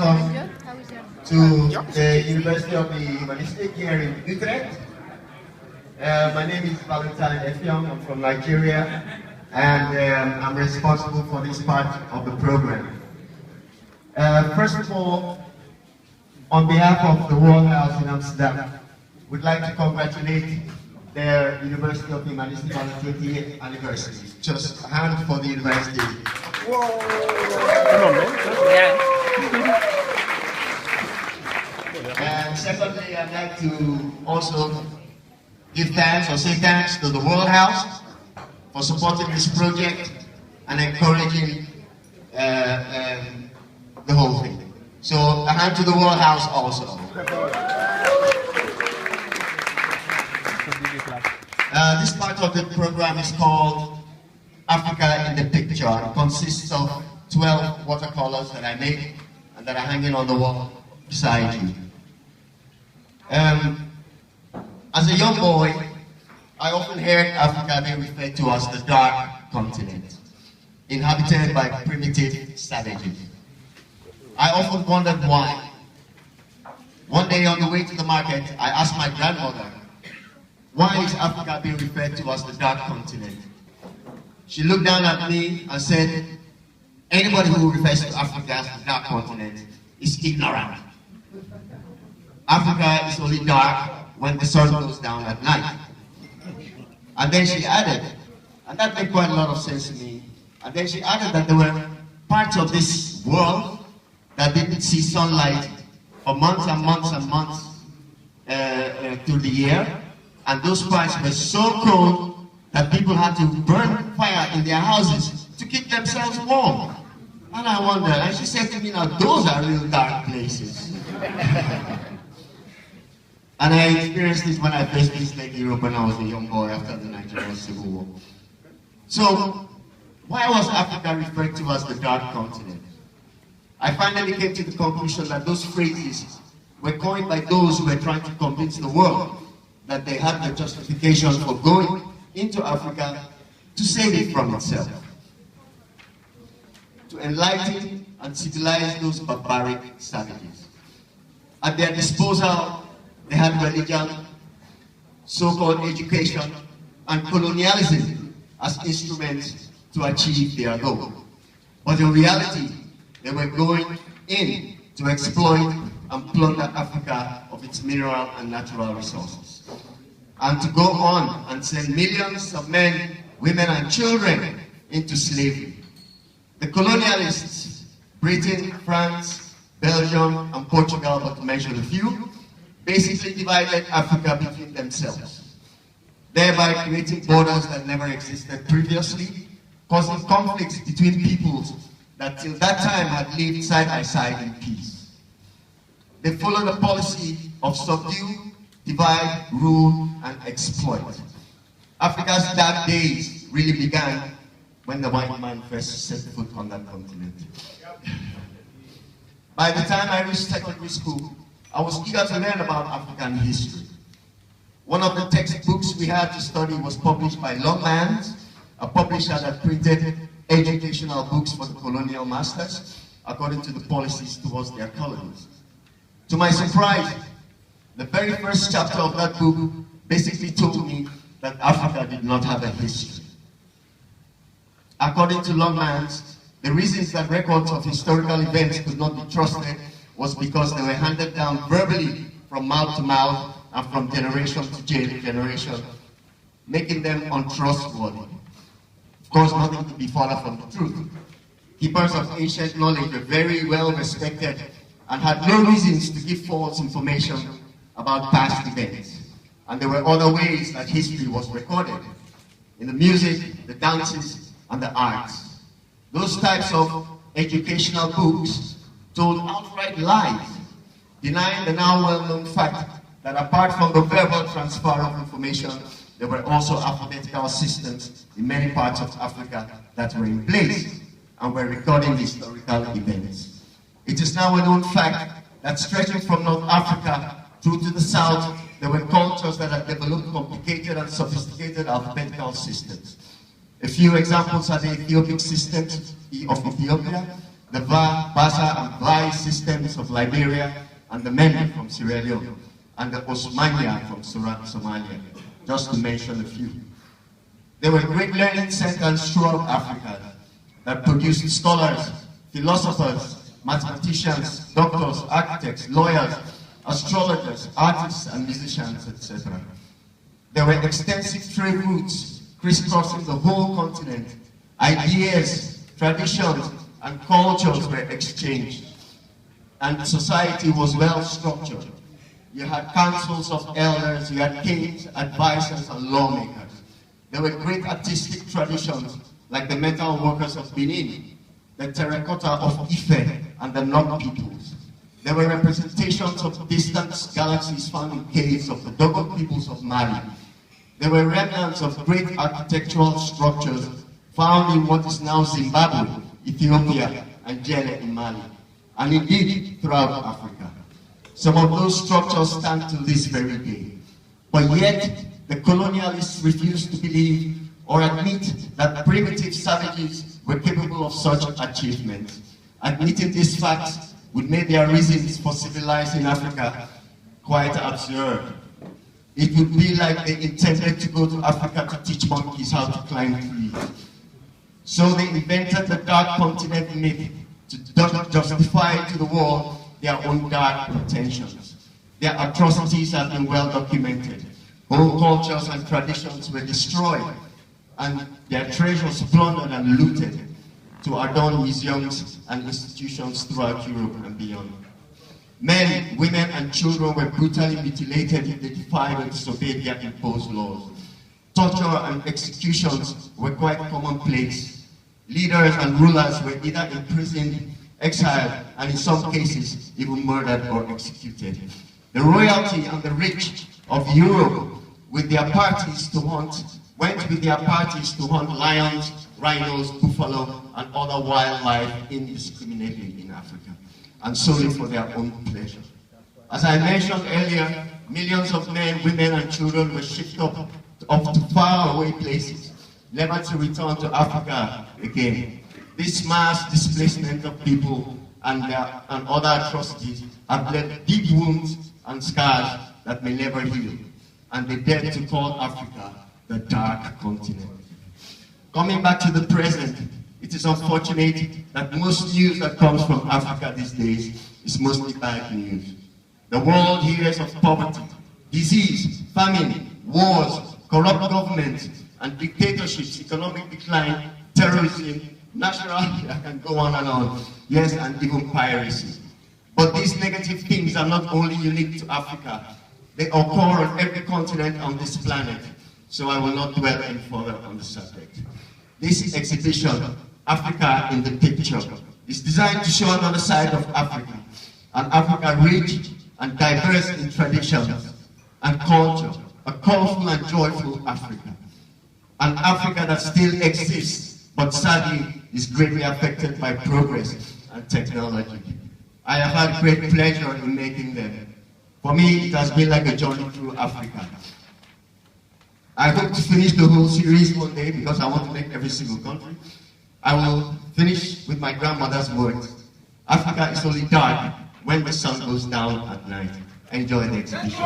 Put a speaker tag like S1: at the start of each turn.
S1: welcome to the University of the Humanistic here in Utrecht. My name is Valentine Effiong. I'm from Nigeria, and I'm responsible for this part of the program. First of all, on behalf of the World House in Amsterdam, we'd like to congratulate the University of the Humanistic on the 20th anniversary. Just a hand for the university. Whoa! Come on, man. Yeah. And secondly, I'd like to also give thanks or say thanks to the World House for supporting this project and encouraging the whole thing. So a hand to the World House also. This part of the program is called Africa in the Picture. It consists of 12 watercolors that I made and that are hanging on the wall beside you. As a young boy, I often heard Africa being referred to as the dark continent, inhabited by primitive savages. I often wondered why. One day on the way to the market, I asked my grandmother, why is Africa being referred to as the dark continent? She looked down at me and said, anybody who refers to Africa as the dark continent is ignorant. Africa is only dark when the sun goes down at night. And then she added, and that made quite a lot of sense to me, and then she added that there were parts of this world that didn't see sunlight for months and months and months through the year, and those parts were so cold that people had to burn fire in their houses to keep themselves warm. And I wondered, and she said to me, now those are real dark places. And I experienced this when I first visited Europe when I was a young boy after the Nigerian Civil War. So, why was Africa referred to as the dark continent? I finally came to the conclusion that those phrases were coined by those who were trying to convince the world that they had the justification for going into Africa to save it from itself, to enlighten and civilize those barbaric savages. At their disposal, they had religion, so-called education, and colonialism as instruments to achieve their goal. But in reality, they were going in to exploit and plunder Africa of its mineral and natural resources, and to go on and send millions of men, women, and children into slavery. The colonialists, Britain, France, Belgium, and Portugal, but to mention a few, basically divided Africa between themselves, thereby creating borders that never existed previously, causing conflicts between peoples that till that time had lived side by side in peace. They followed a policy of subdue, divide, rule, and exploit. Africa's dark days really began when the white man first set foot on that continent. By the time I reached secondary school, I was eager to learn about African history. One of the textbooks we had to study was published by Longmans, a publisher that printed educational books for the colonial masters according to the policies towards their colonies. To my surprise, the very first chapter of that book basically told me that Africa did not have a history. According to Longmans, the reasons that records of historical events could not be trusted was because they were handed down verbally from mouth to mouth and from generation to generation, making them untrustworthy. Of course, nothing could be further from the truth. Keepers of ancient knowledge were very well respected and had no reasons to give false information about past events. And there were other ways that history was recorded, in the music, the dances, and the arts. Those types of educational books told outright lies, denying the now well-known fact that apart from the verbal transfer of information, there were also alphabetical systems in many parts of Africa that were in place and were recording historical events. It is now a known fact that stretching from North Africa through to the south, there were cultures that had developed complicated and sophisticated alphabetical systems. A few examples are the Ethiopic systems of Ethiopia, the Bassa and Vai systems of Liberia, and the Mende from Sierra Leone, and the Osmania from Somalia, just to mention a few. There were great learning centers throughout Africa that produced scholars, philosophers, mathematicians, doctors, architects, lawyers, astrologers, artists, and musicians, etc. There were extensive trade routes crisscrossing the whole continent. Ideas, traditions, and cultures were exchanged, and society was well structured. You had councils of elders, you had kings, advisors, and lawmakers. There were great artistic traditions, like the metal workers of Benin, the terracotta of Ife, and the Nok peoples. There were representations of distant galaxies found in caves of the Dogon peoples of Mali. There were remnants of great architectural structures found in what is now Zimbabwe, Ethiopia, and Jele in Mali, and indeed throughout Africa. Some of those structures stand to this very day. But yet, the colonialists refused to believe or admit that primitive savages were capable of such achievements. Admitting this fact would make their reasons for civilizing Africa quite absurd. It would be like they intended to go to Africa to teach monkeys how to climb trees. So they invented the dark continent myth to justify to the world their own dark intentions. Their atrocities have been well documented. Whole cultures and traditions were destroyed, and their treasures plundered and looted to adorn museums and institutions throughout Europe and beyond. Men, women, and children were brutally mutilated if they defied or disobeyed their imposed laws. Torture and executions were quite commonplace. Leaders and rulers were either imprisoned, exiled, and in some cases, even murdered or executed. The royalty and the rich of Europe with their parties to hunt, went with their parties to hunt lions, rhinos, buffalo, and other wildlife indiscriminately in Africa, and solely for their own pleasure. As I mentioned earlier, millions of men, women, and children were shipped up to faraway places, never to return to Africa again. This mass displacement of people and other atrocities have left deep wounds and scars that may never heal, and they dare to call Africa the dark continent. Coming back to the present, it is unfortunate that most news that comes from Africa these days is mostly bad news. The world hears of poverty, disease, famine, wars, corrupt governments, and dictatorships, economic decline, terrorism, national, I can go on and on, yes, and even piracy. But these negative things are not only unique to Africa, they occur on every continent on this planet, so I will not dwell any further on the subject. This exhibition, Africa in the Picture, is designed to show another side of Africa, an Africa rich and diverse in traditions and culture, a colorful and joyful Africa. An Africa that still exists, but sadly is greatly affected by progress and technology. I have had great pleasure in making them. For me, it has been like a journey through Africa. I hope to finish the whole series one day because I want to make every single country. I will finish with my grandmother's words. Africa is only dark when the sun goes down at night. Enjoy the exhibition.